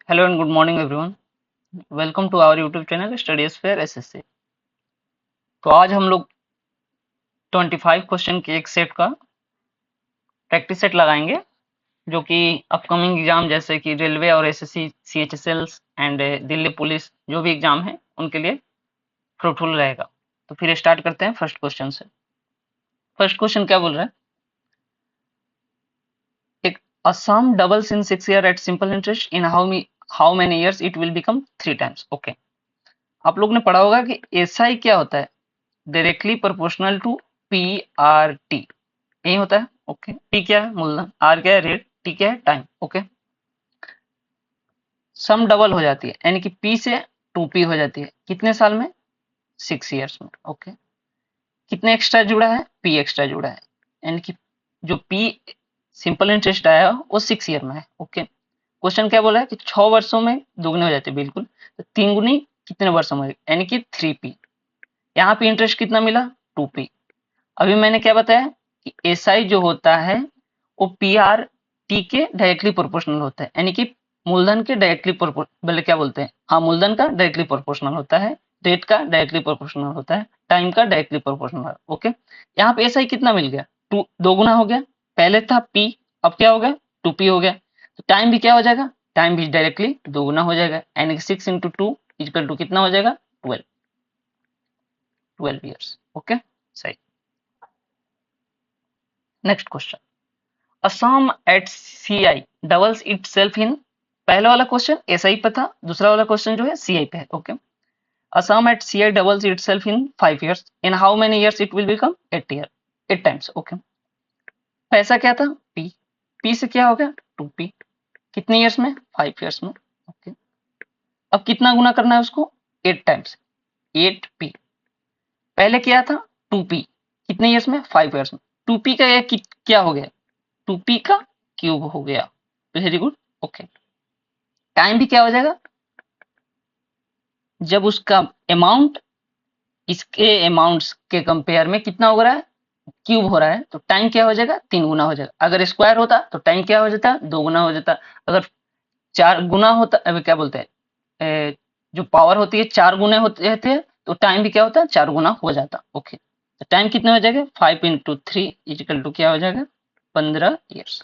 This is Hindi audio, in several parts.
Hello and good morning everyone. Welcome to our YouTube channel Study Sphere SSC. तो आज हम लोग 25 क्वेश्चन के एक सेट का प्रैक्टिस सेट लगाएंगे जो कि अपकमिंग एग्जाम जैसे कि रेलवे और SSC CHSL and Delhi police जो भी एग्जाम है उनके लिए फ्रूटफुल रहेगा। तो फिर स्टार्ट करते हैं फर्स्ट क्वेश्चन से। फर्स्ट क्वेश्चन क्या बोल रहा है? एक a sum doubles in 6 year at simple interest in how many years it will become 3 times. Okay आप लोग ने पढ़ा होगा कि एसआई क्या होता है? Directly proportional to P R T, यही होता है। ओके पी क्या है? मूलधन। आर क्या है? रेट। टी क्या है? टाइम। ओके सम डबल हो जाती है यानी कि पी से टू पी हो जाती है कितने साल में? 6 इयर्स में। ओके कितने एक्स्ट्रा जुड़ा है? पी एक्स्ट्रा जुड़ा है यानी कि जो पी सिंपल इंटरेस्ट आया वो 6 ईयर में है। ओके क्वेश्चन क्या बोला है कि 6 वर्षों में दोगुनी हो जाती है। बिल्कुल। तो तीन गुनी कितने वर्षों में यानी कि 3p। यहाँ पे इंटरेस्ट कितना मिला? 2p। अभी मैंने क्या बताया कि एसआई जो होता है वो पी आर टी के डायरेक्टली प्रोपोर्शनल होता है यानी कि मूलधन के डायरेक्टली बोले क्या बोलते हैं, हाँ मूलधन का डायरेक्टली प्रोपोर्शनल होता है, रेट का डायरेक्टली प्रोपोर्शनल होता है, टाइम का डायरेक्टली प्रोपोर्शनल। ओके यहाँ पे एसआई कितना मिल गया? टू, दो गुना हो गया। पहले था पी, अब क्या हो गया? 2p हो गया। तो टाइम भी क्या हो जाएगा? टाइम भी डायरेक्टली दो गुना हो जाएगा यानी कि 6 × 2 इक्वल टू कितना हो जाएगा? 12 ईयर्स। ओके सही। Next question A sum at CI doubles itself in, पहला वाला क्वेश्चन SI पे था, दूसरा वाला क्वेश्चन जो है CI पे है। Okay A sum at CI doubles itself in 5 years. In how many years it will become 8 year? 8 times. Okay पैसा क्या था? P। P से क्या हो गया? 2P। कितने ईयर्स में? 5 ईयर्स में। ओके अब कितना गुना करना है उसको? 8 टाइम्स 8P। पहले क्या था? 2P। कितने ईयर्स में? 5 ईयर्स में। 2P का ये क्या हो गया? 2P का क्यूब हो गया। Very good. ओके टाइम भी क्या हो जाएगा? जब उसका अमाउंट इसके अमाउंट्स के कंपेयर में कितना हो रहा है? क्यूब हो रहा है तो टाइम क्या हो जाएगा? 3 गुना हो जाएगा। अगर स्क्वायर होता तो टाइम क्या हो जाता? 2 गुना हो जाता। अगर 4 गुना होता, अभी क्या बोलते हैं, जो पावर होती है 4 गुने होते रहते हैं तो टाइम भी क्या होता है? 4 गुना हो जाता। ओके तो टाइम कितना हो जाएगा? 5 × 3 इजिकल टू क्या हो जाएगा? 15 ईयर्स।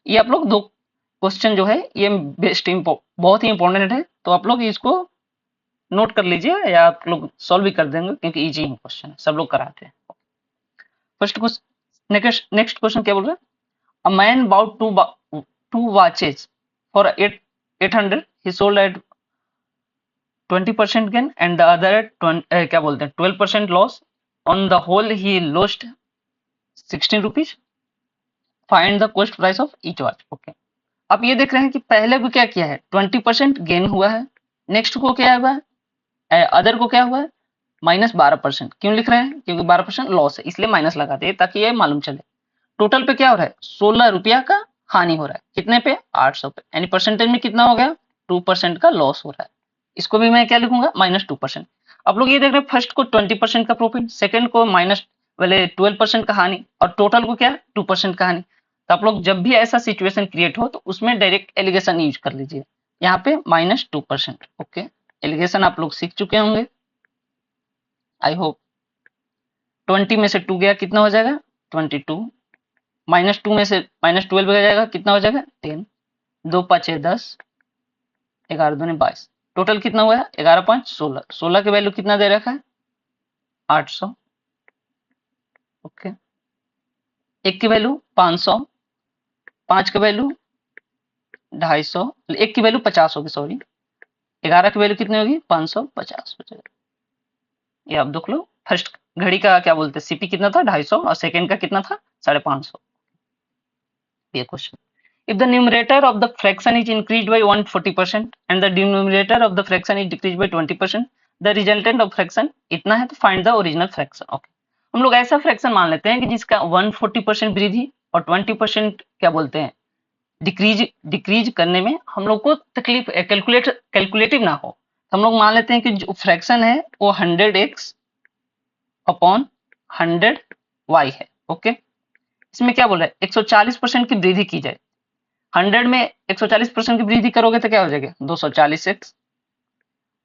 ये आप लोग दो क्वेश्चन जो है ये बेस्ट बहुत ही इंपॉर्टेंट है, तो आप लोग इसको नोट कर लीजिए या आप लोग सॉल्व भी कर देंगे क्योंकि इजी क्वेश्चन है, सब लोग कराते हैं। First question. नेक्स्ट क्वेश्चन क्या बोल रहा है? A man bought two watches for 800, he sold at 20% gain and the other at क्या बोलते हैं 12% loss, on the whole he lost 16 rupees. Find the cost price of each watch. Okay आप ये देख रहे हैं कि पहले को क्या किया है? 20% गेन हुआ है। नेक्स्ट को क्या हुआ है? अदर को क्या हुआ है? -12%। क्यों लिख रहे हैं? क्योंकि 12% लॉस है इसलिए माइनस लगाते हैं ताकि ये मालूम चले। टोटल पे क्या हो रहा है? 16 रुपया का हानि हो रहा है। कितने पे? 800 पे। यानी परसेंटेज में कितना हो गया? 2% का लॉस हो रहा है। इसको भी मैं क्या लिखूंगा? -2%। आप लोग ये देख रहे हैं फर्स्ट को 20% का प्रॉफिट, सेकंड को माइनस वाले 12% का हानि और टोटल को क्या? 2% का हानि। तो आप लोग जब भी ऐसा सिचुएशन क्रिएट हो तो उसमें डायरेक्ट एलिगेशन यूज कर लीजिए। यहाँ पे -2%। ओके एलिगेशन आप लोग सीख चुके होंगे आई होप। 20 में से 2 गया कितना हो जाएगा? 22। -2 में से -12 गया जाएगा कितना हो जाएगा? 10। 2 5 10, 11 दूनी 22। टोटल कितना हुआ है? 11 5 16। 16 की वैल्यू कितना दे रखा है? 800। ओके एक की वैल्यू 500, 5 की वैल्यू 250, एक की वैल्यू 50 होगी, सॉरी। 11 की वैल्यू कितनी होगी? 550 हो जाएगा। ये आप देख लो। फर्स्ट घड़ी का क्या बोलते हैं सीपी कितना था? 250 और सेकंड का कितना था? 550। ये question. If the numerator of the fraction is increased by 140% and the denominator of the fraction is decreased by 20%, the resultant of fraction इतना है तो find the original fraction. Okay. हम लोग ऐसा फ्रैक्शन मान लेते हैं कि जिसका 140% वृद्धि और 20% क्या बोलते हैं डिक्रीज करने में हम लोग को तकलीफ कैलकुलेटिव ना हो, तो हम लोग मान लेते हैं कि जो फ्रैक्शन है वो 100x अपॉन 100y है। ओके इसमें क्या बोल रहा है? 140% की वृद्धि की जाए। 100 में 140% की वृद्धि करोगे तो क्या हो जाएगा 240x।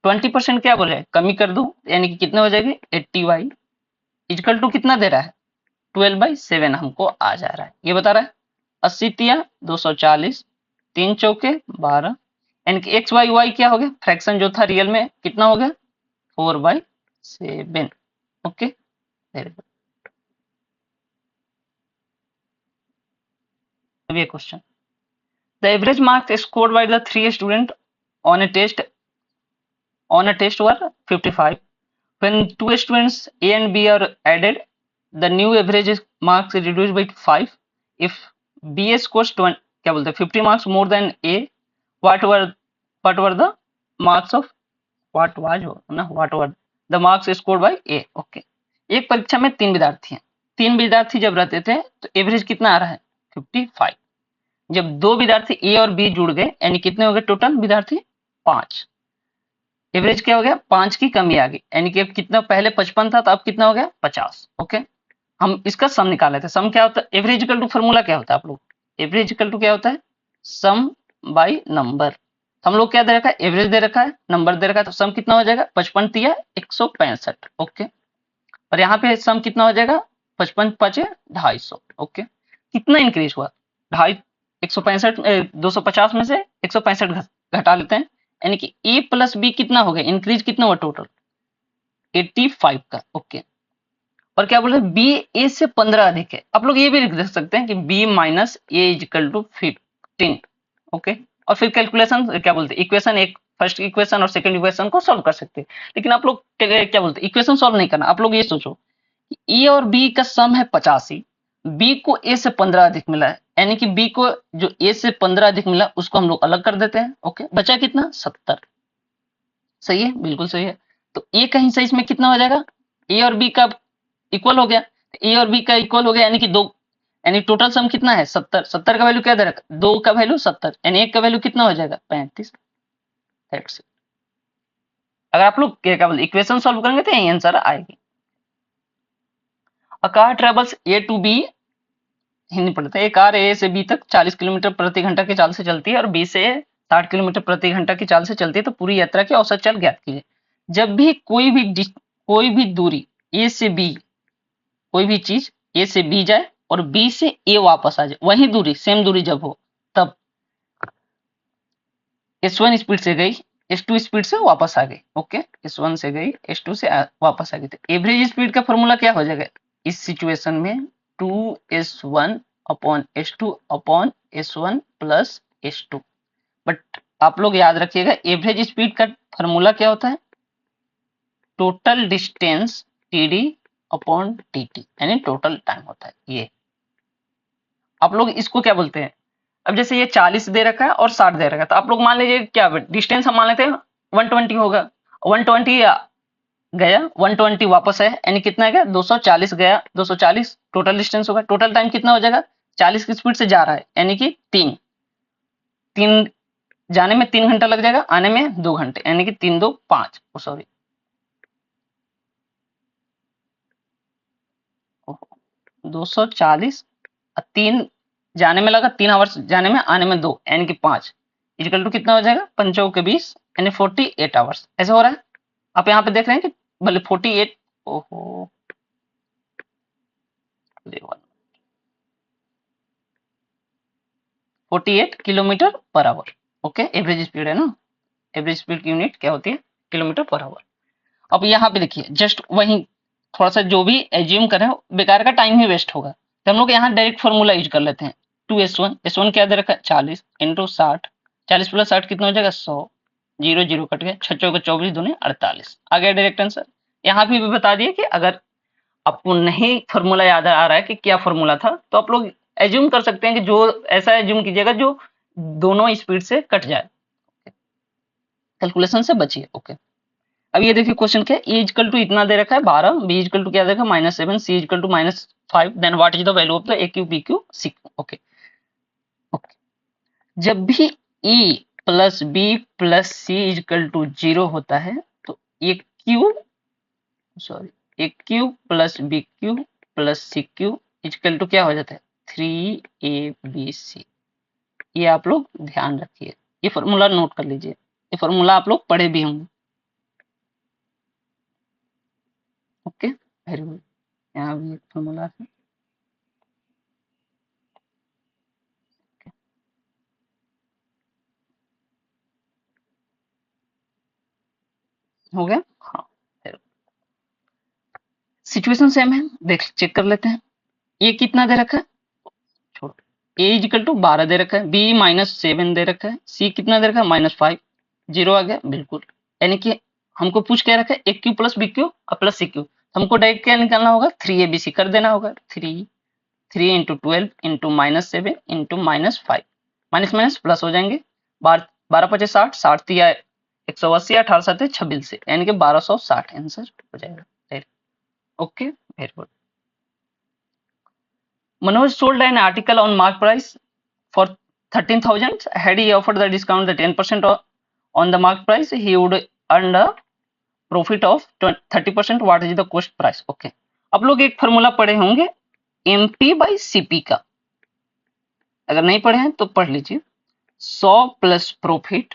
20% क्या बोले कमी कर दो यानी कि कितने हो जाएंगे 80y इजकल टू कितना दे रहा है 12/7 हमको आ जा रहा है। ये बता रहा है 80 तिया 240 3 चौके 12 यानी कि एक्स वाई वाई क्या हो गया फ्रैक्शन जो था रियल में कितना हो गया 4/7। Okay very good. अब ये question the average marks scored by the 3 student on a test were 55. When two students A and B are added, the new average marks is reduced by 5. If B scores 20, क्या बोलते हैं 50 marks more than A, what were what were the marks of what were the marks scored by A? Okay. एक परीक्षा में 3 विद्यार्थी हैं। 3 विद्यार्थी जब रहते थे तो एवरेज कितना आ रहा है 55। जब 2 विद्यार्थी ए और बी जुड़ गए यानी कितने हो गए टोटल विद्यार्थी 5। एवरेज क्या हो गया 5 की कमी आ गई यानी कि अब कितना पहले 55 था तो अब कितना हो गया 50। ओके हम इसका सम निकाले थे। सम क्या होता है एवरेज इक्वल टू फॉर्मूला क्या होता है आप लोग एवरेज इक्वल टू क्या होता है सम बाय नंबर। हम लोग क्या दे रखा है एवरेज दे रखा है नंबर दे रखा है तो सम कितना हो जाएगा 55 तिया 165। ओके और यहाँ पे सम कितना हो जाएगा 55 पचे 250। ओके कितना इंक्रीज हुआ ढाई 165 250 में से 165 घटा लेते हैं यानी कि ए प्लस बी कितना हो गया इंक्रीज कितना हुआ टोटल 85 का। ओके और क्या बोल रहे बी ए से 15 अधिक है। आप लोग ये भी लिख सकते हैं कि B minus A is equal to 15। Okay और फिर कैलकुलेशन क्या बोलते हैं इक्वेशन एक फर्स्ट इक्वेशन और सेकंड इक्वेशन को सॉल्व कर सकते हैं। लेकिन आप लोग क्या बोलते हैं इक्वेशन सॉल्व नहीं करना। आप लोग ये सोचो ए और बी का सम है 85 बी को ए से 15 अधिक मिला है यानी कि बी को जो ए से 15 अधिक मिला उसको हम लोग अलग कर देते हैं। ओके बचा कितना 70। सही है बिल्कुल सही है। तो ए का हिस्सा इसमें कितना हो जाएगा ए और बी का इक्वल हो गया ए और बी का इक्वल हो गया यानी कि दो यानी टोटल सम कितना है 70। 70 का वैल्यू क्या दे रखा 2 का वैल्यू 70 यानी एक का वैल्यू कितना हो जाएगा 35। That's it. अगर आप लोग क्या बोलते इक्वेशन सॉल्व करेंगे तो यही आंसर आएगी। A car travels A to B Hindi पढ़ते हैं। एक कार ए से बी तक 40 किलोमीटर प्रति घंटा की चाल से चलती है और बी से 60 किलोमीटर प्रति घंटा की चाल से चलती है तो पूरी यात्रा की औसत चाल ज्ञात कीजिए। जब भी कोई भी दूरी ए से बी कोई भी चीज ए से बी जाए और बी से ए वापस आ जाए वही दूरी सेम दूरी जब हो तब S1 स्पीड से गई S2 स्पीड से वापस आ गई। ओके S1 से गई S2 से वापस आ गई तो एवरेज स्पीड का फॉर्मूला क्या हो जाएगा इस सिचुएशन में 2S1 upon S2 upon S1 plus S2। But आप लोग याद रखिएगा एवरेज स्पीड का फॉर्मूला क्या होता है total distance TD upon TT यानी टोटल टाइम होता है। ये आप लोग इसको क्या बोलते हैं अब जैसे ये 40 दे रखा है और 60 दे रखा है तो आप लोग मान लीजिए क्या डिस्टेंस हम मान लेते हैं 120 होगा 120 गया 120 वापस है यानी कितना गया 240 गया 240 टोटल डिस्टेंस होगा। टोटल टाइम कितना हो जाएगा 40 की स्पीड से जा रहा है यानी कि 3 जाने में 3 घंटा लग जाएगा आने में 2 घंटे यानी कि 3 2 5 सॉरी 240 3 जाने में लगा 3 आवर्स जाने में आने में 2 यानी कि 5 इक्वल टू कितना हो जाएगा 5 के 20 यानी 48 आवर्स ऐसा हो रहा है। आप यहाँ पे देख रहे हैं कि भले 48 ओहो 48 kilometre per hour. Okay average speed है ना एवरेज स्पीड की यूनिट क्या होती है किलोमीटर पर आवर। अब यहाँ पे देखिए जस्ट वही थोड़ा सा जो भी एज्यूम करें बेकार का टाइम ही वेस्ट होगा तो हम लोग यहाँ डायरेक्ट फॉर्मूला यूज कर लेते हैं 2S1 क्या दे रखा है 40 इंटू 60 40 प्लस 60 कितना हो जाएगा 100 जीरो जीरो कट गया 6 चौके 24 दूनी 48 आ गया डायरेक्ट आंसर। यहाँ भी बता दिए कि अगर आपको नहीं फॉर्मूला याद आ रहा है कि क्या फॉर्मूला था तो आप लोग एज्यूम कर सकते हैं कि जो ऐसा एज्यूम कीजिएगा जो दोनों स्पीड से कट जाए कैलकुलेशन से बचिए। ओके अब ये देखिए क्वेश्चन क्या है इक्वल टू इतना दे रखा है 12 बी इक्वल टू क्या देखा -7 C equal to -5 then what is the value of the A cube B cube C cube. Okay okay जब भी A plus B plus C equal to 0 होता है तो A cube sorry A cube plus B cube plus C cube equal to क्या हो जाता है 3ABC। ये आप लोग ध्यान रखिए, ये फॉर्मूला नोट कर लीजिए, ये फॉर्मूला आप लोग पढ़े भी होंगे। Okay, very good. यहाँ भी एक फॉर्मूला है। हो गया, हाँ। सिचुएशन सेम है, देख चेक कर लेते हैं। ये कितना दे रखा है, छोड़, ए इजिकल टू 12 दे रखा है, बी -7 दे रखा है, सी कितना दे रखा है -5, 0 आ गया बिल्कुल। यानी कि हमको पूछ क्या रखा है, ए क्यू प्लस बी क्यू और प्लस सी क्यू, हमको डायरेक्ट क्या निकालना होगा, 3 ABC कर देना होगा। 3 into 12 into -7 into -5, minus minus plus हो जाएंगे। 12×5 = 60, 60 दिया 180, 18 7 26 से, यानी कि 1260 आंसर हो जाएगा। Okay, very good. Manoj sold an article on mark price for 13,000. Had he offered the discount the 10% on the mark price, he would earn a profit of 30%. What is the cost price? Okay. आप लोग एक फॉर्मूला पढ़े होंगे MP/CP का, अगर नहीं पढ़े हैं तो पढ़ लीजिए। 100 plus profit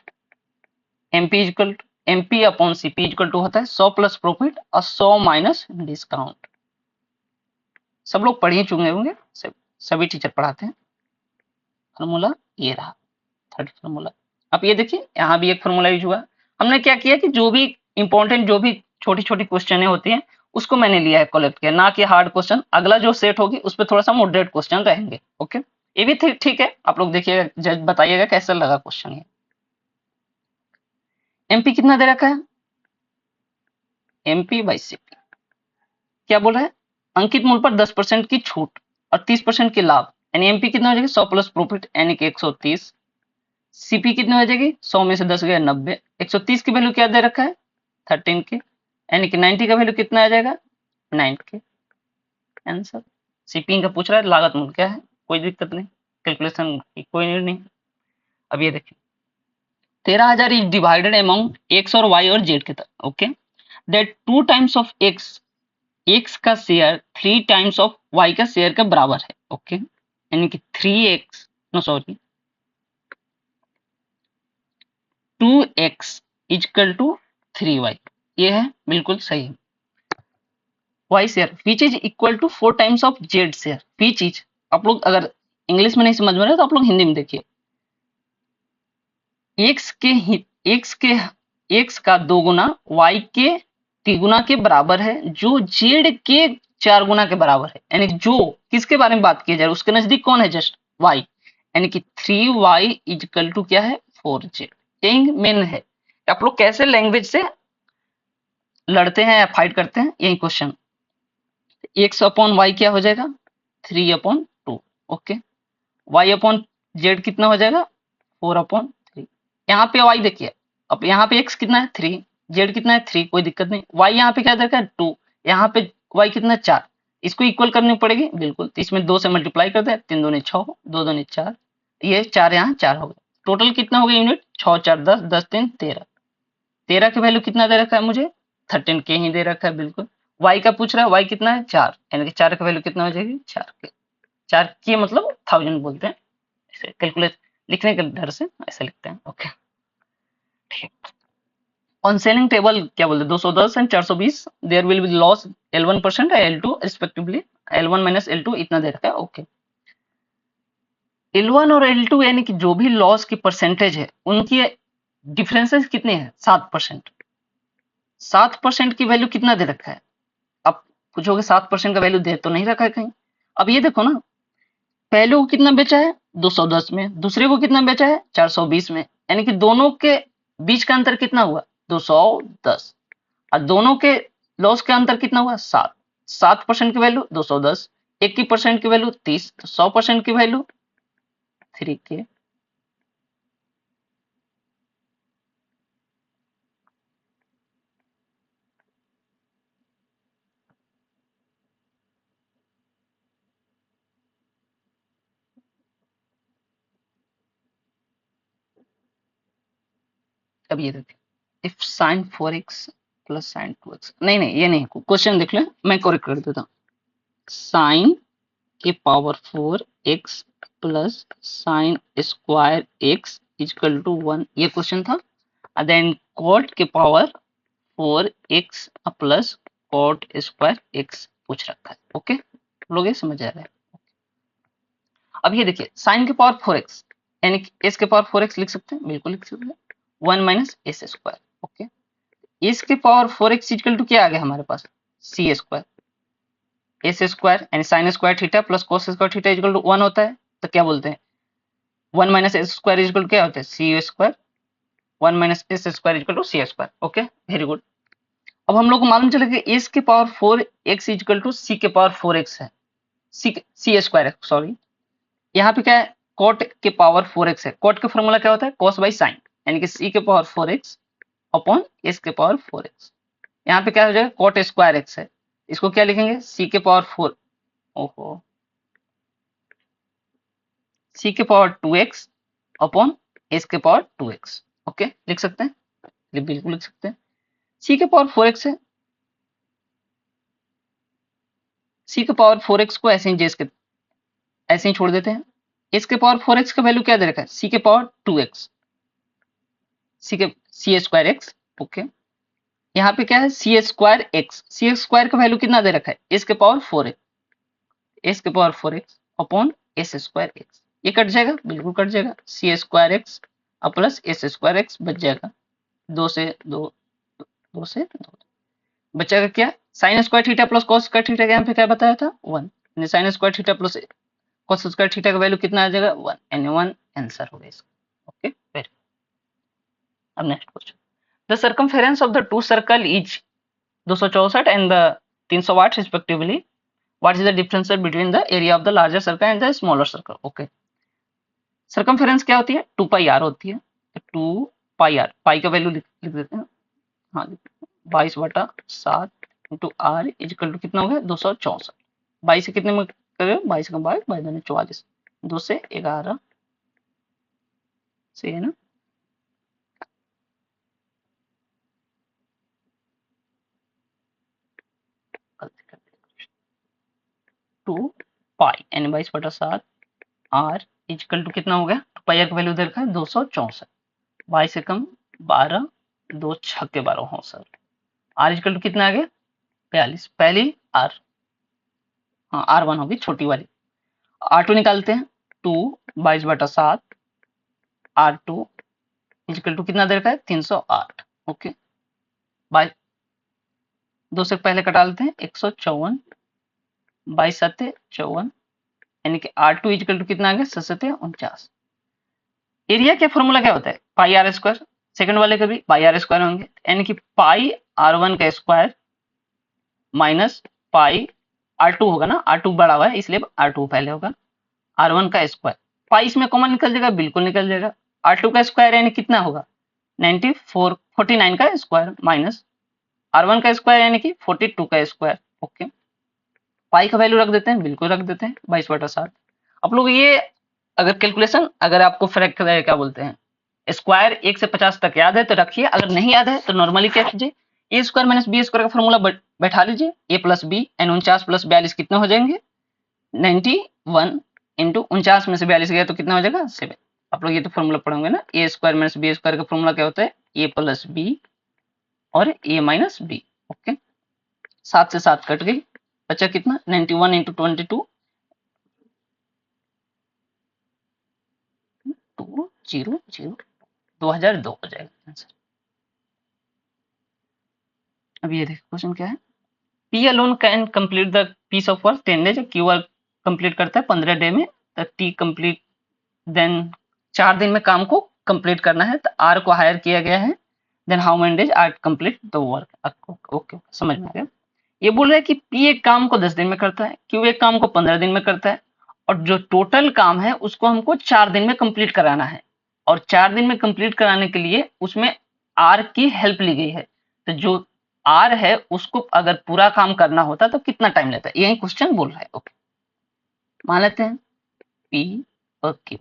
MP upon CP equal to होता है 100 प्लस प्रॉफिट और 100 माइनस डिस्काउंट। सब लोग पढ़ ही चुके होंगे, सभी टीचर पढ़ाते हैं। फॉर्मूला ये रहा, थर्ड फॉर्मूला। अब ये देखिए, यहाँ भी एक फॉर्मूला यूज हुआ। हमने क्या किया कि जो भी इंपॉर्टेंट, जो भी छोटी छोटी क्वेश्चन होती हैं उसको मैंने लिया है, कलेक्ट किया, ना कि हार्ड क्वेश्चन। अगला जो सेट होगी उस पर थोड़ा सा मॉडरेट क्वेश्चन रहेंगे। ओके, ये भी ठीक है, आप लोग देखिएगा, जज बताइएगा कैसा लगा क्वेश्चन ये। MP कितना दे रखा है, MP/CP क्या बोल रहा है, अंकित मूल्य पर 10% की छूट और 30% की लाभ, यानी MP कितना हो जाएगी 100 प्लस प्रॉफिट यानी कि 130। सीपी कितनी हो जाएगी, 100 में से 10 गया 90। 130 की वैल्यू क्या दे रखा है 13 के, यानी कि 90 का वैल्यू कितना आ जाएगा 9 के। आंसर सीपी का पूछ रहा है, लागत मूल्य क्या है, कोई दिक्कत नहीं, कैलकुलेशन की कोई नीड नहीं। अब ये देखिए 13,000 इज डिवाइडेड अमंग एक्स और वाई और जेड के तरफ। Okay, that 2 times of x का शेयर 3 टाइम्स ऑफ वाई का शेयर के बराबर है। ओके, यानी कि 3x, no sorry, 2x equal to 3y, ये है बिल्कुल सही। Y share which is equal to 4 times of Z share, which is, आप लोग अगर इंग्लिश में नहीं समझ में रहे तो आप लोग हिंदी में देखिए। एक्स के एक्स के एक्स का 2 गुना वाई के 3 गुना के बराबर है, जो जेड के 4 गुना के बराबर है। यानी जो किसके बारे में बात की जाए, उसके नजदीक कौन है, जस्ट वाई, यानी कि 3y इक्वल टू क्या है 4z। यही मेन है, आप लोग कैसे लैंग्वेज से लड़ते हैं या फाइट करते हैं, यही क्वेश्चन। एक्स अपॉन वाई क्या हो जाएगा 3/2। ओके, वाई अपॉन जेड कितना हो जाएगा 4/3। यहाँ पे वाई देखिए, अब यहाँ पे एक्स कितना है 3, जेड कितना है 3, कोई दिक्कत नहीं। वाई यहाँ पे क्या देखा है 2, यहाँ पे वाई कितना है 4, इसको इक्वल करनी पड़ेगी बिल्कुल, तो इसमें 2 से मल्टीप्लाई कर दे, 3 दूनी 6, 2 दूनी 4, ये 4 यहाँ 4 हो गए, टोटल कितना हो गया यूनिट 6 4 10, 10 3 13। 13 की वैल्यू कितना दे रखा है मुझे 13 के ही दे रखा है बिल्कुल। वाई का पूछ रहा है, वाई कितना है 4, यानी कि 4 की वैल्यू कितना हो जाएगी 4 के, 4 की मतलब 1000 बोलते हैं, ऐसे कैलकुलेट लिखने के डर से ऐसे लिखते हैं। ओके, ठीक। ऑन सेलिंग टेबल क्या बोलते हैं 210 and 420, there will be loss L1% और L2 respectively, L1 minus L2 इतना दे रखा है। ओके, L1 और L2 यानी कि जो भी लॉस की परसेंटेज है उनकी डिफरेंसेस कितने हैं 7%। 7% की वैल्यू कितना दे रखा है, अब पूछोगे 7% का वैल्यू दे तो नहीं रखा है कहीं। अब ये देखो ना, पहले को कितना बेचा है 210 में, दूसरे को कितना बेचा है 420 में, यानी कि दोनों के बीच का अंतर कितना हुआ 210, और दोनों के लॉस का अंतर कितना हुआ 7। 7% की वैल्यू 210, 1% की वैल्यू 30, तो 100% की वैल्यू 3K। अब ये देखिए, if sign 4x plus sign 2x, नहीं नहीं ये नहीं, क्वेश्चन देख ले, मैं करेक्ट कर देता हूँ। साइन के power 4x plus sine square X equal to 1, ये क्वेश्चन था। देन कॉट के power 4x plus cot square X पूछ रखा है। ओके, लोग ये समझ आ रहे हैं। अब ये देखिए साइन के पावर 4x यानी कि s के पावर 4x लिख सकते हैं, बिल्कुल लिख सकते हैं, 1 minus S square. Okay, s के पावर 4x इक्वल टू क्या आ गया हमारे पास, सी स्क्वायर। एस स्क्वायर यानी sine square theta plus cos square theta equal to 1 होता है, तो क्या बोलते हैं 1 minus S square equal to क्या होता है, C square. 1 minus S square equal to C square. Okay, very good. अब हम लोग को मालूम चले कि एस के पावर 4x इक्वल टू सी के पावर 4x है, सी स्क्वायर है, सॉरी। यहाँ पे क्या है, कॉट के पावर 4x है। कॉट का फॉर्मूला क्या होता है, कॉस बाई साइन, यानी कि सी के पावर 4x अपॉन एस के पावर 4x। यहाँ पे क्या हो जाएगा, कॉट स्क्वायर एक्स है, इसको क्या लिखेंगे, सी के पावर 4, ओहो, सी के पावर 2x अपॉन एस के पावर 2x। ओके, लिख सकते हैं, बिल्कुल लिख सकते हैं। सी के पावर 4x है, सी के पावर 4x को ऐसे ही जेस के ऐसे ही छोड़ देते हैं। एस के पावर 4x का वैल्यू क्या दे रखा है, सी के power 2x, C square x. Okay, यहाँ पे क्या है, C square x, C square का वैल्यू कितना दे रखा है, एस के पावर 4x, एस के power 4x upon S square x. ये कट जाएगा, बिल्कुल कट जाएगा, C square x plus S square x बच जाएगा, दो से दो, दो से दो बचेगा क्या, sign square theta plus cos square theta, यहाँ पे क्या बताया था 1, sign square theta plus cos square theta का वैल्यू कितना आ जाएगा 1, यानी 1 आंसर हो गया इसका। Okay, very. अब next question, the circumference of the two circle is 264 and the 308 respectively, what is the difference between the area of the larger circle and the smaller circle. Okay, circumference क्या होती है, 2 पाई आर होती है, 2 पाई आर, पाई का वैल्यू लिख देते हैं, हाँ 22/7 इंटू आर इजिकल टू कितना हो गया 264, 22 से कितने में करें, 22 का 22, 22 44, 2 से 11, सही है ना। टू पाई यानी 22/7 आर इजिकल टू कितना हो गया, पाई आर का वैल्यू देखा है 264, 22 से कम 12, 2 छक्के 12 हो सर, आर इजिकल टू कितना आ गया 42, पहली आर, हाँ R1 होगी छोटी वाली। R2 निकालते हैं, 2 22/7 R2 इजिकल टू कितना दे रखा है 308। ओके, बाई 2 से पहले कटा लेते हैं 154, 22 7 54, यानी कि R2 इजिकल टू कितना आ गया 7 49। एरिया क्या फॉर्मूला क्या होता है, पाई आर स्क्वायर, सेकंड वाले का भी पाई आर स्क्वायर होंगे, यानी कि पाई R1 का स्क्वायर माइनस पाई R2 होगा ना, R2 बड़ा हुआ है इसलिए R2 पहले होगा, R1 का स्क्वायर, पाई इसमें कॉमन निकल जाएगा, बिल्कुल निकल जाएगा, R2 का स्क्वायर यानी कितना होगा 49 का स्क्वायर माइनस R1 का स्क्वायर यानी कि 42 का स्क्वायर। ओके, पाई का वैल्यू रख देते हैं, बिल्कुल रख देते हैं 22/7। आप लोग ये अगर कैलकुलेशन, अगर आपको फर्क क्या बोलते हैं स्क्वायर 1 से 50 तक याद है तो रखिए, अगर नहीं याद है तो नॉर्मली क्या कीजिए, ए स्क्वायर माइनस बी स्क्वायर का फॉर्मूला बैठा लीजिए, ए प्लस बी एंड 49 प्लस 42 कितने हो जाएंगे 91 इंटू 49 में से 42 गया तो कितना हो जाएगा 7। आप लोग ये तो फॉर्मूला पढ़ोगे ना, ए स्क्वायर माइनस बी स्क्वायर का फॉर्मूला क्या होता है, ए प्लस बी और ए माइनस बी। ओके, 7 से 7 कट गई, बचा कितना 91 इंटू 22, 2002 2002 हो जाएगा आंसर। अब ये देखो क्वेश्चन क्या है, P alone can complete the piece of work 10 days, Q work complete करता है 15 डे में, तो टी कंप्लीट देन 4 दिन में काम को कंप्लीट करना है, तो आर को हायर किया गया है, then how many days are complete the work. Okay, समझ में आ गया। ये बोल रहा है कि पी एक काम को 10 दिन में करता है, क्यू एक काम को 15 दिन में करता है, और जो टोटल काम है उसको हमको 4 दिन में कंप्लीट कराना है, और 4 दिन में कंप्लीट कराने के लिए उसमें आर की हेल्प ली गई है, तो जो आर है उसको अगर पूरा काम करना होता तो कितना टाइम लेता है, यही क्वेश्चन बोल रहा है। ओके, मान लेते हैं पी और क्यू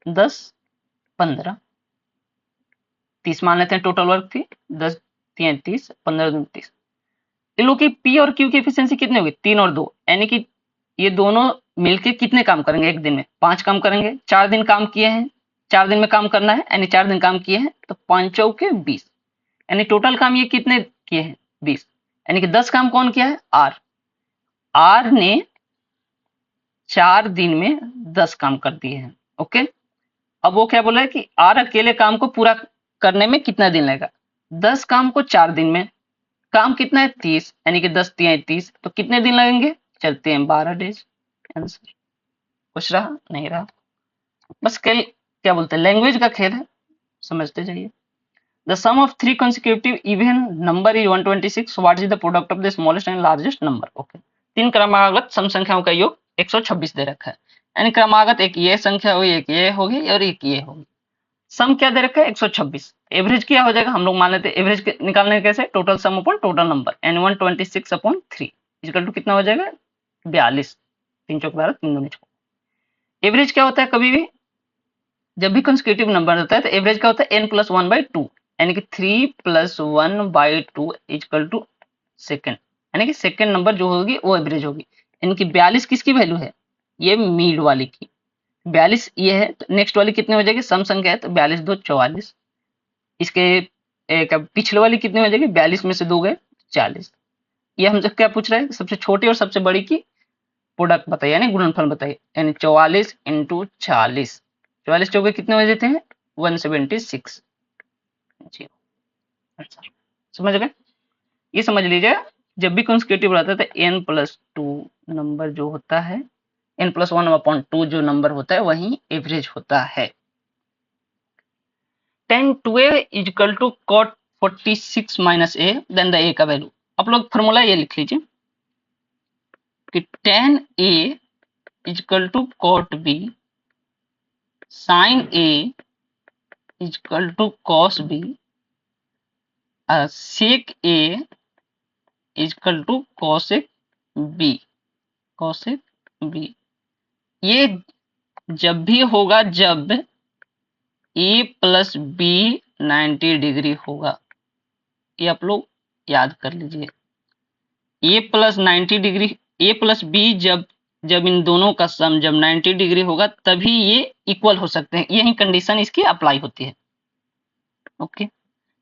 10 15 30 मान लेते हैं, टोटल वर्क थी 10 3 30 15 दूनी 30। इन लोग की पी और क्यू की एफिशिएंसी कितनी होगी 3 और 2, यानी कि ये दोनों मिलके कितने काम करेंगे एक दिन में? 5 काम करेंगे। 4 दिन काम किए हैं, 4 दिन में काम करना है, यानी 4 दिन काम किए हैं तो 5 चौके 20, यानी टोटल काम ये कितने किए हैं? 20, यानी कि 10 काम कौन किया है? आर। आर ने 4 दिन में 10 काम कर दिए हैं। ओके, अब वो क्या बोल रहा है कि आर अकेले काम को पूरा करने में कितना दिन लगेगा? 10 काम को 4 दिन में, काम कितना है? 30, यानी कि 10 तिया 30, तो कितने दिन लगेंगे? चलते हैं 12 डेज। आंसर कुछ रहा नहीं रहा, बस खेल क्या बोलते हैं, लैंग्वेज का खेल है, समझते जाइए। The sum of 3 consecutive even number is 126, so what is the product of the smallest and largest number? Okay, 3 क्रमागत सम संख्याओं का योग 126 दे रखा है, यानी क्रमागत एक ये संख्या हुई, एक ये होगी और एक ये होगी। सम क्या दे रखा है? 126। एवरेज क्या हो जाएगा? हम लोग मान लेते हैं एवरेज निकालने कैसे? Total sum upon total number, यानी 126 अपॉन 3 इक्वल टू कितना हो जाएगा? 42। 3 चौक 12, 3 दूनी 6। एवरेज क्या होता है? कभी भी जब भी कंसेक्यूटिव नंबर होता है तो एवरेज क्या होता है? n+1/2, यानी कि 3+1/2 इक्वल टू सेकेंड, यानी कि सेकेंड नंबर जो होगी वो एवरेज होगी। यानी कि 42 किसकी वैल्यू है? ये मीड वाली की। 42 ये है, तो नेक्स्ट वाली कितनी हो जाएगी? सम संख्या है तो 42 2 44। इसके एक पिछले वाली कितनी हो जाएगी? 42 में से 2 गए 40। ये हमसे क्या पूछ रहा है? सबसे छोटी और सबसे बड़ी की प्रोडक्ट बताइए, यानी गुणनफल बताइए, यानी 44 इंटू 40, 44 चौके कितने हो जाते हैं? 176। जी आंसर समझ गए? ये समझ लीजिए, जब भी कंसेक्यूटिव रहता है तो n+2 नंबर जो होता है, n+1/2 जो नंबर होता है वही एवरेज होता है। tan 2a equal to cot 46 minus a, then the a का वैल्यू। आप लोग फॉर्मूला ये लिख लीजिए कि tan a equal to cot b, sin a equal to cos b, sec a equal to cosec b, cosec b। ये जब भी होगा जब ए प्लस बी 90 डिग्री होगा, ये आप लोग याद कर लीजिए। ए प्लस 90 डिग्री, ए प्लस बी जब जब इन दोनों का सम जब 90 डिग्री होगा तभी ये इक्वल हो सकते हैं, यही कंडीशन इसकी अप्लाई होती है। ओके,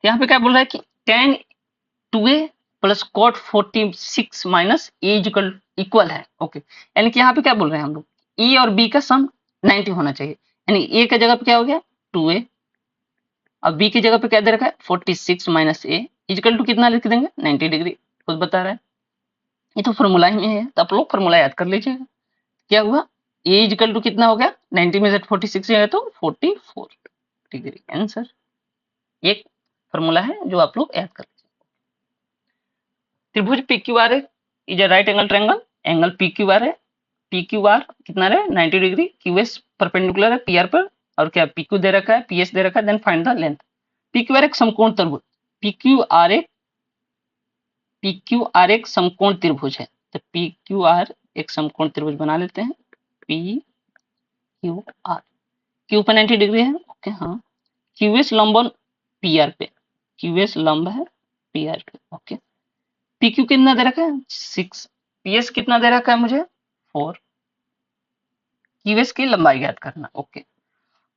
यहाँ पे क्या बोल रहा है कि tan 2a plus cot 46 minus A equal है। ओके, यानी कि यहाँ पे क्या बोल रहे हैं हम लोग, ए और बी का सम 90 होना चाहिए, यानी ए का जगह पे क्या हो गया? 2a, अब बी की जगह पे क्या दे रखा है? 46 माइनस ए इक्वल टू कितना लिख देंगे? 90 डिग्री, खुद बता रहा है। ये तो फॉर्मूला ही में है, तो आप लोग फॉर्मूला याद कर लीजिएगा। क्या हुआ? ए इक्वल टू कितना हो गया? 90 में से 46 है तो 44 डिग्री। आंसर एक फॉर्मूला है जो आप लोग याद कर लीजिए। त्रिभुज P Q are is a right angle triangle, angle P Q are है, पी क्यू आर कितना है? 90 डिग्री, क्यू एस परपेंडिकुलर है पी आर पर, और क्या पी क्यू दे रखा है, पी एस दे रखा है, then find the length. P Q R एक समकोण त्रिभुज, पी क्यू आर एक समकोण त्रिभुज है, तो पी क्यू आर एक समकोण त्रिभुज बना लेते हैं। पी क्यू आर, क्यू पर 90 डिग्री है। ओके हाँ, क्यू एस लंब पी आर पे, क्यू एस लंब है पी आर पे। ओके, पी क्यू कितना दे रखा है? 6, पी एस कितना दे रखा है मुझे? 4, क्यू एस की लंबाई ज्ञात करना। ओके,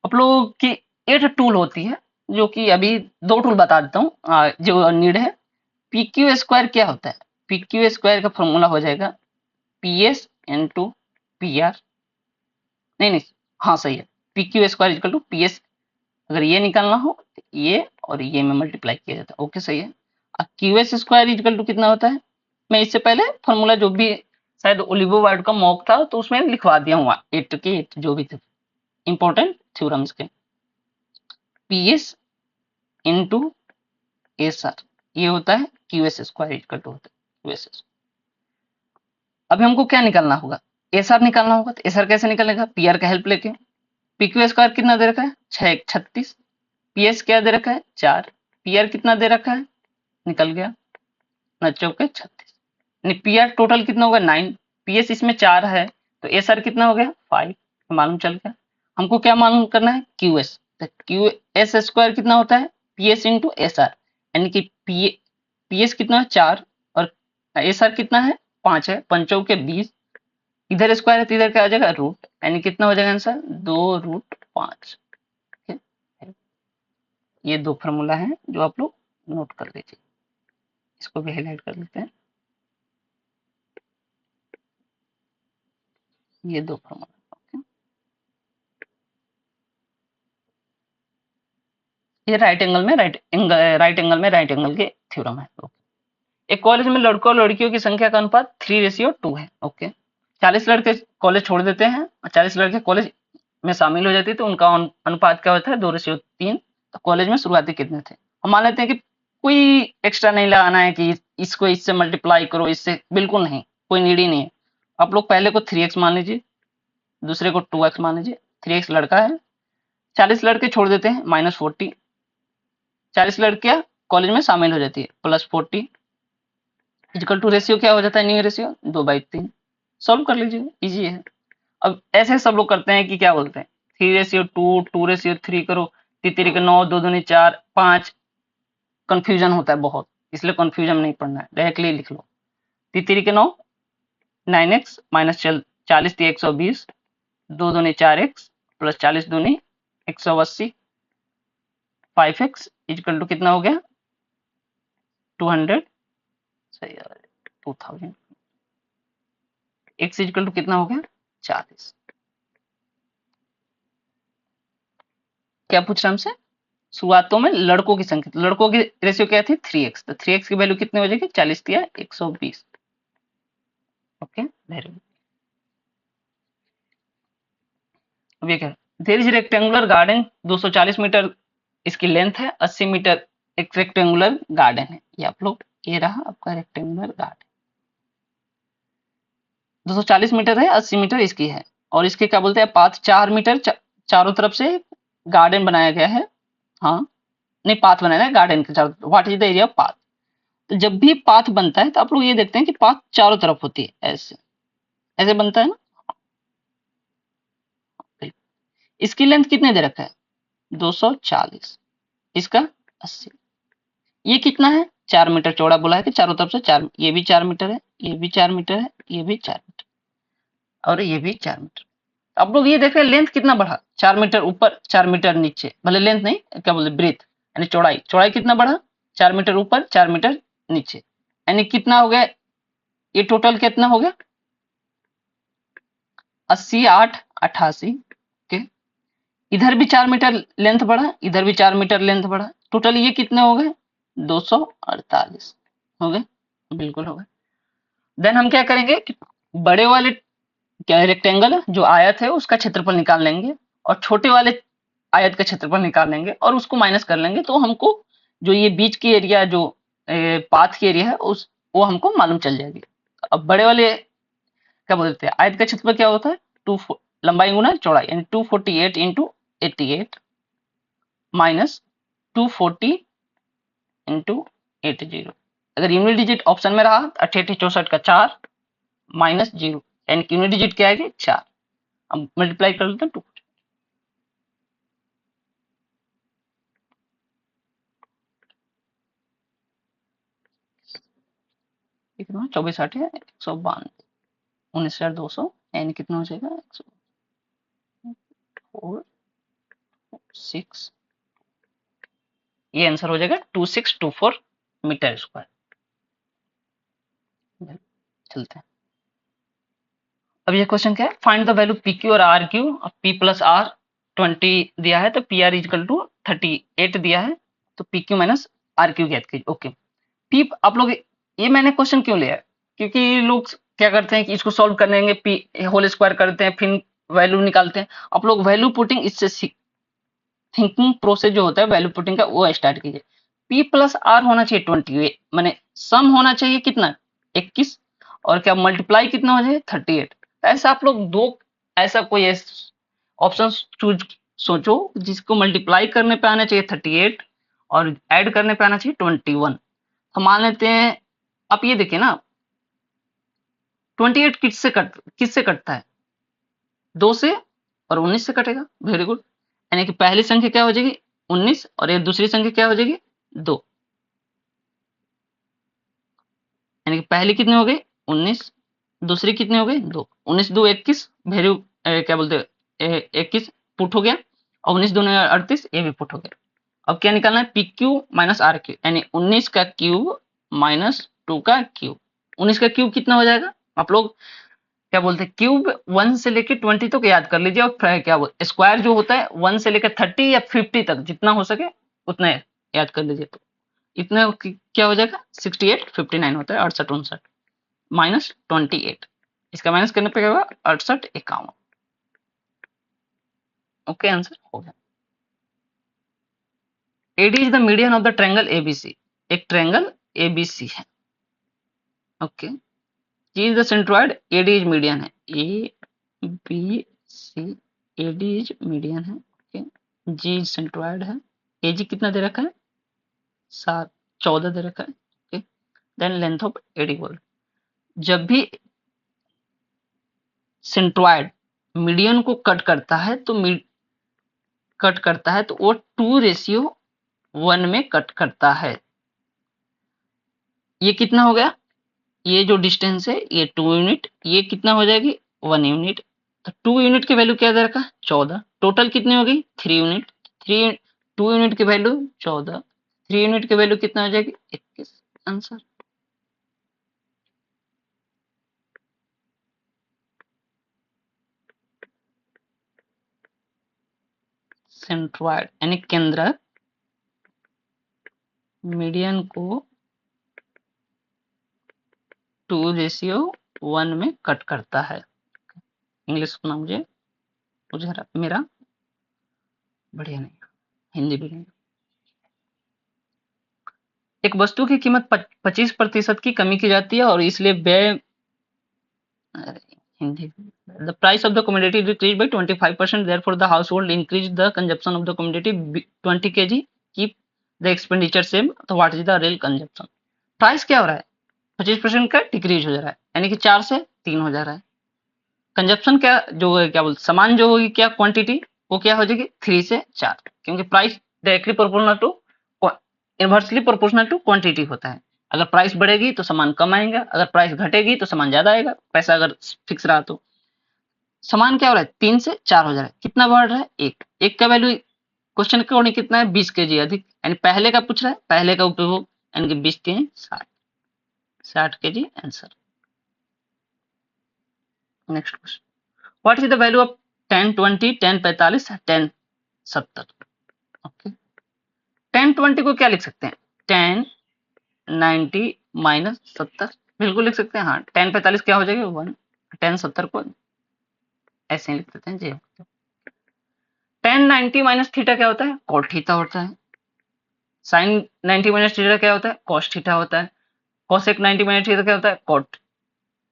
आप लोगों की 8 टूल होती है, जो कि अभी 2 टूल बता देता हूँ जो नीड है। पी क्यू स्क्वायर क्या होता है? पी क्यू स्क्वायर का फॉर्मूला हो जाएगा P S into P R, नहीं हाँ सही है, P Q square equal to P S, अगर ये निकालना हो तो ये और ये में मल्टीप्लाई किया जाता है। ओके सही है। अब Q S square equal to कितना होता है? मैं इससे पहले फॉर्मूला जो भी शायद ओलिवो वाइड का मॉक था तो उसमें लिखवा दिया हूँ 8 के 8 जो भी थे इंपॉर्टेंट थ्योरम्स के। P S into S R, ये होता है Q S square equal to होता है क्यू एस। अभी हमको क्या निकालना होगा? एस आर निकालना होगा, तो एस आर कैसे निकलेगा? पी आर का हेल्प लेके। पी क्यू स्क्वायर कितना दे रखा है? 6 36, पी एस क्या दे रखा है? 4, पी आर कितना दे रखा है? निकल गया न चौके 36, यानी पी आर टोटल कितना होगा? 9, पी एस इसमें 4 है तो एस आर कितना हो गया? 5, मालूम चल गया। हमको क्या मालूम करना है? क्यू एस, तो क्यू एस स्क्वायर कितना होता है? P S into S are, यानी कि पी एस कितना है? 4 और एस आर कितना है? 5 है, पंचों के 20, इधर स्क्वायर है तो इधर क्या आ जाएगा रूट, यानी कितना हो जाएगा आंसर 2√5। ठीक है, ये दो फॉर्मूला है जो आप लोग नोट कर लीजिए, इसको भी हाईलाइट कर लेते हैं, ये दो फॉर्मूला। ओके, ये राइट एंगल के थ्योरम है। एक कॉलेज में लड़कों और लड़कियों की संख्या का अनुपात 3:2 है। ओके, 40 लड़के कॉलेज छोड़ देते हैं और 40 लड़के कॉलेज में शामिल हो जाते हैं, तो उनका अनुपात क्या होता है 2:3। तो कॉलेज में शुरुआती कितने थे? हम मान लेते हैं कि कोई एक्स्ट्रा नहीं लगाना है कि इसको इससे मल्टीप्लाई करो, इससे बिल्कुल नहीं, कोई नीड ही नहीं है। आप लोग पहले को 3x मान लीजिए, दूसरे को 2x मान लीजिए। 3x लड़का है, 40 लड़के छोड़ देते हैं -40, 40 लड़कियां कॉलेज में शामिल हो जाती है +40, इक्वल टू रेशियो क्या हो जाता है, न्यू रेशियो 2/3। सॉल्व कर लीजिए, इजी है। अब ऐसे सब लोग करते हैं कि क्या बोलते हैं 3:2, 2:3 करो, 3 के 9, 2 दूनी 4, 5, कंफ्यूजन होता है बहुत, इसलिए कंफ्यूजन नहीं पढ़ना है, डायरेक्टली लिख लो। 3 के 9, 9x माइनस 40 थी 120, 2 दूनी 4x प्लस 40 दूनी 180, 5x इक्वल टू कितना हो गया 200, सही है 2000, x इक्वल टू कितना हो गया 40। क्या पूछ रहा है हमसे, शुरुआतों में लड़कों की संख्या, तो लड़कों की रेशियो क्या थी 3x, तो 3x की वैल्यू कितनी हो जाएगी 40 दिया 120। Okay, very good. अब ये क्या, there is rectangular garden, 240 metre इसकी लेंथ है, 80 मीटर एक रेक्टेंगुलर गार्डन है। ये आप लोग, ये रहा आपका रेक्टेंगुलर गार्डन, 240 मीटर है, 80 मीटर इसकी है, और इसके क्या बोलते हैं पाथ 4 मीटर, चारों तरफ से गार्डन बनाया गया है। हाँ, नहीं पाथ बनाया है गार्डन के चारों, what is the area of path. तो जब भी पाथ बनता है तो आप लोग ये देखते हैं कि पाथ चारों तरफ होती है, ऐसे ऐसे बनता है ना। इसकी लेंथ कितने दे रखा है 240, इसका 80, ये कितना है 4 मीटर चौड़ा बोला है कि चारों तरफ से 4, ये भी 4 मीटर है, ये भी 4 मीटर है, ये भी 4 मीटर और ये भी 4 मीटर। आप लोग ये देख रहे हैं लेंथ कितना बढ़ा, 4 मीटर ऊपर 4 मीटर नीचे, भले लेंथ नहीं क्या बोलते ब्रीथ, यानी चौड़ाई, चौड़ाई कितना बढ़ा 4 मीटर ऊपर 4 मीटर नीचे, यानी कितना हो गया, ये टोटल कितना हो गया 80, 8, 88। ओके, इधर भी 4 मीटर लेंथ बढ़ा, इधर भी 4 मीटर लेंथ बढ़ा, टोटल ये कितने हो गए 248 हो गए, बिल्कुल हो गए। देन हम क्या करेंगे कि बड़े वाले क्या रेक्टेंगल जो आयत है उसका क्षेत्रफल निकाल लेंगे, और छोटे वाले आयत का क्षेत्रफल निकाल लेंगे और उसको माइनस कर लेंगे, तो हमको जो ये बीच की एरिया जो पाथ की एरिया है उस वो हमको मालूम चल जाएगी। अब बड़े वाले क्या बोलते हैं आयत का क्षेत्रफल क्या होता है 2, लंबाई गुना चौड़ाई, यानी 248 इंटू 88 माइनस 240 इंटू 80। अगर यूनिट डिजिट ऑप्शन में रहा तो 88 64 का 4 माइनस 0, यानी यूनिट डिजिट क्या आएगी 4। अब मल्टीप्लाई कर लेते हैं 2, कितना 24 8 है 192, 19,200, यानी कितना हो जाएगा 104 6, ये आंसर हो जाएगा 2624 मीटर स्क्वायर। चलते हैं, अब ये क्वेश्चन क्या है, find the value P Q और R Q, P plus R 20 दिया है तो पी आर इजकल टू 38 दिया है, तो P Q minus R Q ज्ञात कीजिए। ओके, पी आप लोग, ये मैंने क्वेश्चन क्यों लिया है, क्योंकि लोग क्या करते हैं कि इसको सॉल्व करने पी होल स्क्वायर करते हैं फिर वैल्यू निकालते हैं। आप लोग वैल्यू पुटिंग इससे थिंकिंग प्रोसेस जो होता है वैल्यू पुटिंग का वो स्टार्ट कीजिए। पी प्लस आर होना चाहिए 20, मैंने सम होना चाहिए कितना 21, और क्या मल्टीप्लाई कितना हो जाए 38। ऐसा आप लोग दो, ऐसा कोई ऑप्शन चूज सोचो जिसको मल्टीप्लाई करने पे आना चाहिए 38 और ऐड करने पे आना चाहिए 21। तो मान लेते हैं, आप ये देखिए ना 28 किससे कटता है 2 से, और 19 से कटेगा, वेरी गुड। यानी कि पहली संख्या क्या हो जाएगी 19 और ये दूसरी संख्या क्या हो जाएगी 2, यानी कि पहली कितनी हो गई 19, दूसरी कितनी हो गई 2, 19 2 21 वैल्यू क्या बोलते हैं 21 पुट हो गया, और 19 2 38 ये भी पुट हो गया। अब क्या निकालना है, P Q minus R Q, यानी 19 का क्यूब माइनस 2 का क्यूब। 19 का क्यूब कितना हो जाएगा, आप लोग क्या बोलते हैं क्यूब 1 से लेकर 20 तक याद कर लीजिए, और क्या बोलते स्क्वायर जो होता है 1 से लेकर 30 या 50 तक जितना हो सके उतना याद कर लीजिए। तो इतना क्या हो जाएगा 68 59 होता है, 68 59 माइनस 28, इसका माइनस करने पे क्या होगा 68 51। ओके आंसर हो गया। AD is the median of the triangle ABC, एक ट्रायंगल ABC है। Okay, G is the centroid, AD is median है, ABC AD इज मीडियन है। ओके, G इज सेंट्रॉइड है, AG कितना दे रखा है 7 14 दे रखा है। Okay, then length of AD बोल, जब भी सेंट्रॉइड मीडियन को कट करता है तो वो 2:1 में कट करता है। ये कितना हो गया, ये जो डिस्टेंस है ये 2 यूनिट, ये कितना हो जाएगी 1 यूनिट। तो 2 यूनिट की वैल्यू क्या दे रखा 14, टोटल कितनी हो गई 3 यूनिट, 3 2 यूनिट की वैल्यू 14, 3 यूनिट की वैल्यू कितना हो जाएगी 21। आंसर सेंट्रॉइड यानी केंद्रक मीडियन को 2:1 में कट करता है। इंग्लिश सुना मुझे मेरा बढ़िया नहीं, हिंदी भी नहीं। एक वस्तु की कीमत 25% की कमी की जाती है और इसलिए व्यय Hindi, the price of the commodity decreased by 25%, therefore the household increased the consumption of the commodity 20 kg, keep the expenditure same, तो what is the real consumption। Price क्या हो रहा है 25% का डिक्रीज हो जा रहा है, यानी कि 4 से 3 हो जा रहा है। कंजप्शन क्या जो है क्या बोलते सामान जो होगी क्या क्वांटिटी वो क्या हो जाएगी 3 से 4, क्योंकि price directly proportional to inversely proportional to quantity होता है। अगर प्राइस बढ़ेगी तो सामान कम आएगा, अगर प्राइस घटेगी तो सामान ज्यादा आएगा, पैसा अगर फिक्स रहा तो। सामान क्या हो रहा है 3 से 4 हो जा रहा है, कितना बढ़ रहा है एक का वैल्यू क्वेश्चन के अकॉर्डिंग कितना है 20 केजी अधिक, यानी पहले का पूछ रहा है पहले का उपभोग, यानी कि 20 के 60 KG answer. Next question, what is the value of 10 20 10 45 10 70। Okay, 10 20 को क्या लिख सकते हैं 10 90 माइनस 70, बिल्कुल लिख सकते हैं। हाँ 10 45 क्या हो जाएगा 1, 10 70 को ऐसे ही लिख देते हैं जी। 10 90 माइनस थीटा क्या होता है कॉट थीटा होता है, साइन 90 माइनस थीटा क्या होता है कॉस थीटा होता है, कॉसेक 90 माइनस थीटा क्या होता है कॉट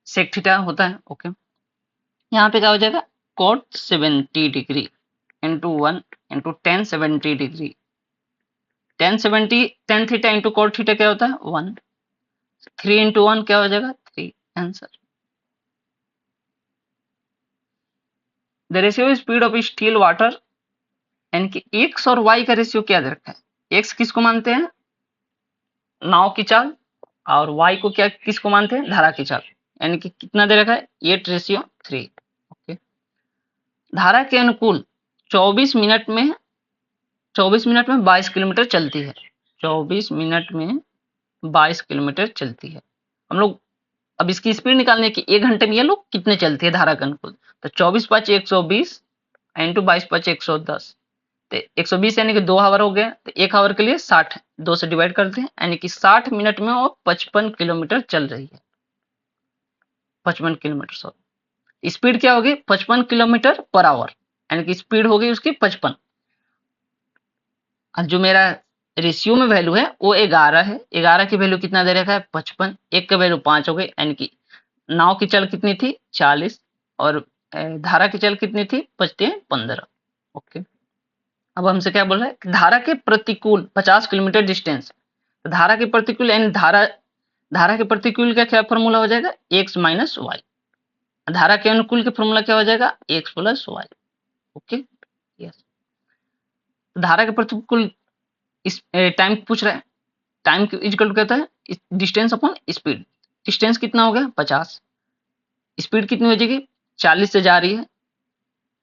सेक थीटा होता है। ओके, यहाँ पे क्या हो जाएगा cot 70 degree into 1 into 10 70 degree, 10 70 10 theta into cot theta क्या होता है 1, 3 इंटू 1 क्या हो जाएगा 3 answer. The ratio speed of still water, यानी कि एक्स और वाई का रेशियो क्या दे रखा है, एक्स किसको मानते हैं नाव की चाल, और वाई को क्या किसको मानते हैं धारा की चाल, यानी कि कितना दे रखा है 8:3। ओके, धारा के अनुकूल 24 मिनट में 22 किलोमीटर चलती है, 24 मिनट में 22 किलोमीटर चलती है। हम लोग अब इसकी स्पीड निकालने की 1 घंटे में ये लोग कितने चलती है धारा के अनुकूल, तो 24 5 120 इंटू 22 5 110, तो 120 यानी कि 2 आवर हो गए, तो 1 आवर के लिए 60 2 से डिवाइड करते हैं, यानी कि 60 मिनट में वो 55 किलोमीटर चल रही है। 55 किलोमीटर सॉरी, स्पीड क्या होगी 55 किलोमीटर पर आवर, यानी कि स्पीड होगी उसकी 55, और जो मेरा रेशियो में वैल्यू है वो 11 है, 11 की वैल्यू कितना दे रखा है 55, एक का वैल्यू 5 हो गई, यानी कि नाव की चल कितनी थी 40 और धारा की चल कितनी थी बचते हैं 15। ओके, अब हमसे क्या बोल रहा है कि धारा के प्रतिकूल 50 किलोमीटर डिस्टेंस, तो धारा के प्रतिकूल यानी धारा के प्रतिकूल का क्या फॉर्मूला हो जाएगा एक्स माइनस वाई, धारा के अनुकूल का फॉर्मूला क्या हो जाएगा X plus Y. Okay, yes, धारा के प्रतिकूल इस टाइम पूछ रहा है, टाइम इक्वल टू कहता है डिस्टेंस अपॉन स्पीड, डिस्टेंस कितना हो गया 50, स्पीड कितनी हो जाएगी, 40 से जा रही है,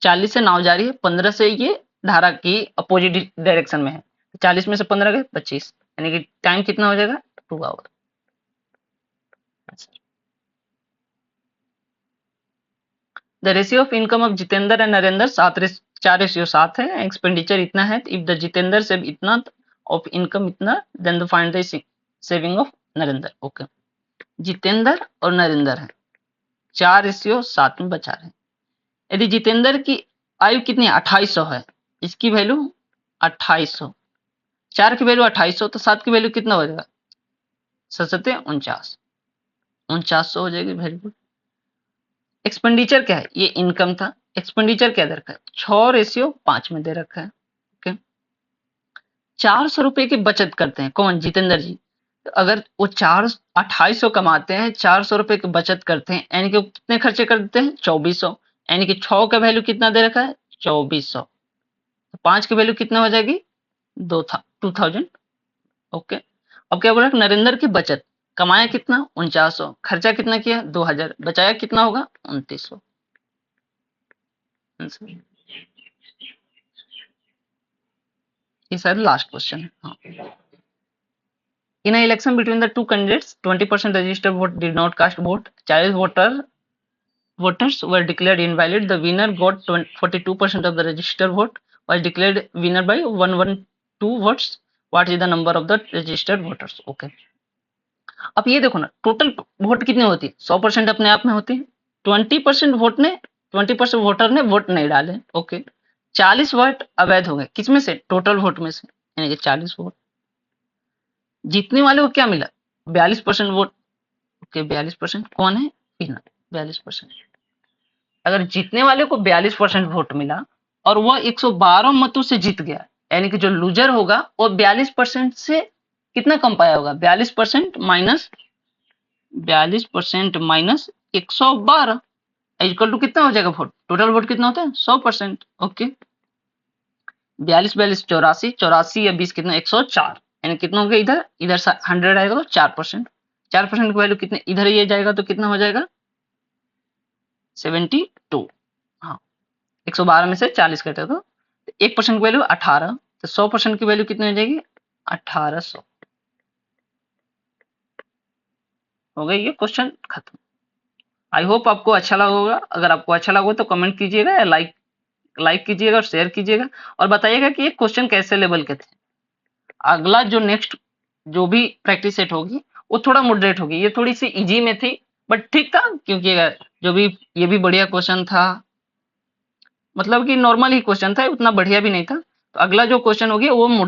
40 से नाव जा रही है, 15 से ये धारा की अपोजिट डायरेक्शन में है, 40 में से 15 गए 25, यानी कि टाइम कितना हो जाएगा 2 hour. The ratio of income of Jitendra and Narendra 4:7 है, एक्सपेंडिचर इतना है, इफ द जितेंद्र से इतना ऑफ इनकम इतना, then the find the saving of Narendra. Okay, Jitendra और नरेंद्र है, 4:7 में बचा रहे हैं। यदि जितेंद्र की आयु कितनी है 2800 है, इसकी वैल्यू 2800, 4 की वैल्यू 2800, तो 7 की वैल्यू कितना हो जाएगा 7 49, 4900 हो जाएगी। Very good. एक्सपेंडिचर क्या है, ये इनकम था, एक्सपेंडिचर क्या दे रखा है 6:5 में दे रखा है। ओके, 400 रुपए की बचत करते हैं कौन, जितेंद्र जी। तो अगर वो 2800 कमाते हैं, 400 रुपए की बचत करते हैं, यानी कि कितने खर्चे कर देते हैं 2400, यानी कि 6 का वैल्यू कितना दे रखा है 2400, तो 5 की वैल्यू कितना हो जाएगी 2000। ओके, अब क्या बोला नरेंद्र की बचत, कमाया कितना 4900, खर्चा कितना किया 2000, बचाया कितना होगा 2900। ये सर लास्ट क्वेश्चन है। हाँ, इन an election between the two candidates 20% registered vote did not cast vote, 40 voters were declared invalid, the winner got 42% of the registered vote, was declared winner by 112 votes, what is the number of the registered voters। okay, अब ये देखो ना, टोटल वोट कितनी होती है 100% अपने आप में होती है, 20% वोटर ने वोट नहीं डाले। ओके, 40 वोट अवैध हो गए, किसमें से टोटल वोट में से, यानी कि 40 वोट। जीतने वाले को क्या मिला 42% वोट। ओके, 42% कौन है विनर, 42%। अगर जीतने वाले को 42% वोट मिला और वह 112 मतों से जीत गया, यानी कि जो लूजर होगा वो 42% से कितना कम पाया होगा, 42% माइनस 112 इक्वल टू कितना हो जाएगा वोट, टोटल वोट कितना होता है 100%। ओके, 42 84, 84 या 20 कितना 104, यानी कितना हो गया, इधर इधर 100 आएगा तो 4%, 4% की वैल्यू कितने, इधर ये जाएगा तो कितना हो जाएगा 72। हाँ, 112 में से 40 कटे तो 1% की वैल्यू 18, तो 100% की वैल्यू कितनी हो जाएगी 1800। हो गई ये क्वेश्चन खत्म। आई होप आपको अच्छा लगा होगा, अगर आपको अच्छा लगा हो तो कमेंट कीजिएगा या लाइक कीजिएगा और शेयर कीजिएगा, और बताइएगा कि ये क्वेश्चन कैसे लेवल के थे। अगला जो नेक्स्ट जो भी प्रैक्टिस सेट होगी वो थोड़ा मॉडरेट होगी, ये थोड़ी सी इजी में थी बट ठीक था, क्योंकि जो भी ये भी बढ़िया क्वेश्चन था, मतलब कि नॉर्मल ही क्वेश्चन था, उतना बढ़िया भी नहीं था। तो अगला जो क्वेश्चन होगी वो